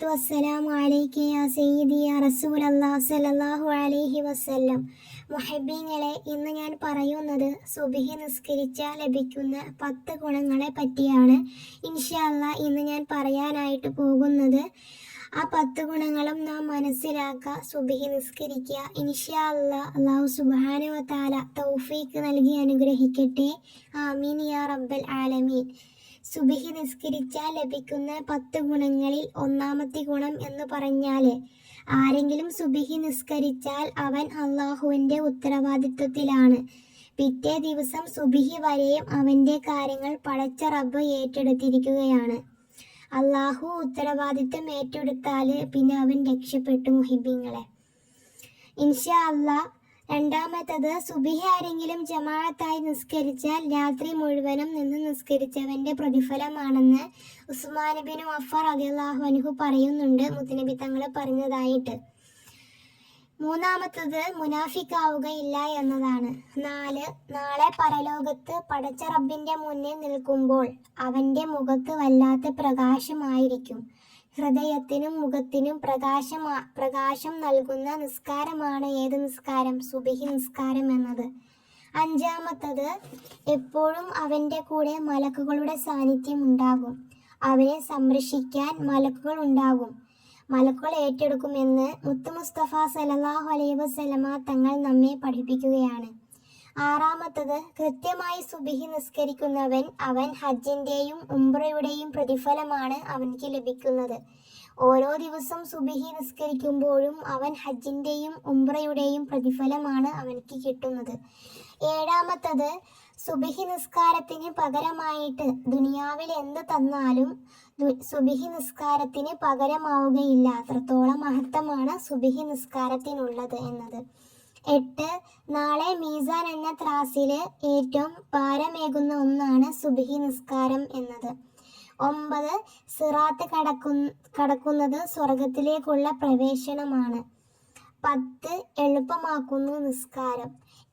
അസ്സലാത്തു വസ്സലാമു അലൈക യാ സയ്യിദി യാ റസൂലല്ലാഹ് സ്വല്ലല്ലാഹു അലൈഹി വസല്ലം. മുഹബ്ബീങ്ങളെ, ഇന്ന് ഞാൻ പറയുന്നത് സുബ്ഹി നിസ്കരിച്ചാൽ ലഭിക്കുന്ന 10 ഗുണങ്ങളെ പറ്റിയാണ്. ഇൻഷാ അല്ലാഹ് ഇന്ന് ഞാൻ പറയാനായിട്ട് പോകുന്നത്. ആ 10 ഗുണങ്ങളും നാം മനസ്സിലാക്കുക, സുബ്ഹി നിസ്കരിക്കുക. ഇൻഷാ അല്ലാഹ് അല്ലാഹു സുബ്ഹാനഹു വ തആല തൗഫീഖ് നൽകി അനുഗ്രഹിക്കട്ടെ. ആമീൻ യാ റബ്ബൽ ആലമീൻ. സുബ്ഹി നിസ്കരിച്ചാൽ ലഭിക്കുന്ന 10 ഗുണങ്ങളിൽ ഒന്നാമത്തെ ഗുണം എന്ന് പറഞ്ഞാൽ, ആരെങ്കിലും സുബ്ഹി നിസ്കരിച്ചാൽ അവൻ അള്ളാഹുവിൻ്റെ ഉത്തരവാദിത്വത്തിലാണ്. പിറ്റേ ദിവസം സുബ്ഹി വരെയും അവൻ്റെ കാര്യങ്ങൾ പടച്ച റബ്ബ് ഏറ്റെടുത്തിരിക്കുകയാണ്. അള്ളാഹു ഉത്തരവാദിത്വം ഏറ്റെടുത്താൽ പിന്നെ അവൻ രക്ഷപ്പെട്ടു മുഹിബീങ്ങളെ. ഇൻഷാ അല്ലാഹ്. രണ്ടാമത്തത്, സുബ്ഹി ആരെങ്കിലും ജമാഅത്തായി നിസ്കരിച്ചാൽ രാത്രി മുഴുവനും നിന്ന് നിസ്കരിച്ചവൻ്റെ പ്രതിഫലമാണെന്ന് ഉസ്മാൻ ഇബ്നു അഫ്ഫാൻ റളിയല്ലാഹു അൻഹു പറയുന്നുണ്ട്, മുത്തുനബി തങ്ങൾ പറഞ്ഞതായിട്ട്. മൂന്നാമത്തത്, മുനാഫിക്കാവുകയില്ല എന്നതാണ്. നാളെ പരലോകത്ത് പടച്ച റബ്ബിൻ്റെ മുന്നിൽ നിൽക്കുമ്പോൾ അവൻ്റെ മുഖത്ത് വല്ലാത്ത പ്രകാശമായിരിക്കും. ഹൃദയത്തിനും മുഖത്തിനും പ്രകാശം നൽകുന്ന നിസ്കാരമാണ് ഏത് നിസ്കാരം? സുബ്ഹി നിസ്കാരം എന്നത്. അഞ്ചാമത്തത്, എപ്പോഴും അവൻ്റെ കൂടെ മലക്കുകളുടെ സാന്നിധ്യം ഉണ്ടാകും. അവനെ സംരക്ഷിക്കാൻ മലക്കുകൾ ഉണ്ടാകും. മലക്കുകൾ ഏറ്റെടുക്കുമെന്ന് മുത്ത് മുസ്തഫ സല്ലല്ലാഹു അലൈഹി വസല്ലമ തങ്ങൾ നമ്മെ പഠിപ്പിക്കുകയാണ്. ആറാമത്തത്, കൃത്യമായി സുബ്ഹി നിസ്കരിക്കുന്നവൻ അവൻ ഹജ്ജിൻ്റെയും ഉംറയുടെയും പ്രതിഫലമാണ് അവൻക്ക് ലഭിക്കുന്നത്. ഓരോ ദിവസം സുബ്ഹി നിസ്കരിക്കുമ്പോഴും അവൻ ഹജ്ജിൻ്റെയും ഉംറയുടെയും പ്രതിഫലമാണ് അവൻക്ക് കിട്ടുന്നത്. ഏഴാമത്തത്, സുബ്ഹി നിസ്കാരത്തിന് പകരമായിട്ട് ദുനിയാവിൽ എന്ത് തന്നാലും സുബ്ഹി നിസ്കാരത്തിന് പകരമാവുകയില്ല. അത്രത്തോളം മഹത്വമാണ് സുബ്ഹി നിസ്കാരത്തിനുള്ളത് എന്നത്. 8, നാളെ മീസാൻ എന്ന ത്രാസിൽ ഏറ്റവും ഭാരമേകുന്ന ഒന്നാണ് സുബ്ഹി നിസ്കാരം എന്നത്. 9, സിറാത്ത് കടക്കുന്നത് സ്വർഗത്തിലേക്കുള്ള പ്രവേശനമാണ്. 10, എളുപ്പമാക്കുന്നു നിസ്കാരം.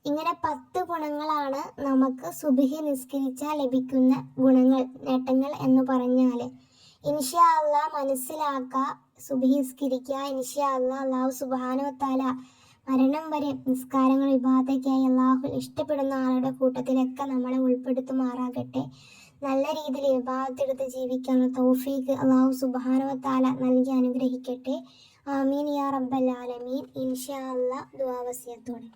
ഇങ്ങനെ 10 ഗുണങ്ങളാണ് നമുക്ക് സുബ്ഹി നിസ്കരിച്ചാൽ ലഭിക്കുന്ന നേട്ടങ്ങൾ എന്ന് പറഞ്ഞാൽ. ഇൻഷാ അല്ലാഹ് മനസ്സിലാക്കുക, സുബ്ഹി നിസ്കരിക്കുക. ഇൻഷാ അല്ലാഹ് അല്ലാഹു സുബ്ഹാനഹു വ തആല മരണം വരെ നിസ്കാരങ്ങൾ ഇബാദത്തായി അല്ലാഹു ഇഷ്ടപ്പെടുന്ന ആളുടെ കൂട്ടത്തിലൊക്കെ നമ്മളെ ഉൾപ്പെടുത്തുമാറാകട്ടെ. നല്ല രീതിയിൽ ഇബാദത്തെടുത്ത് ജീവിക്കാനുള്ള തൗഫീഖ് അല്ലാഹു സുബ്ഹാനഹു വ തആല നൽകി അനുഗ്രഹിക്കട്ടെ. ആമീൻ യാ റബ്ബൽ ആലമീൻ. ഇൻഷാ അല്ലാഹ് ദുആ വസിയത്തോടെ.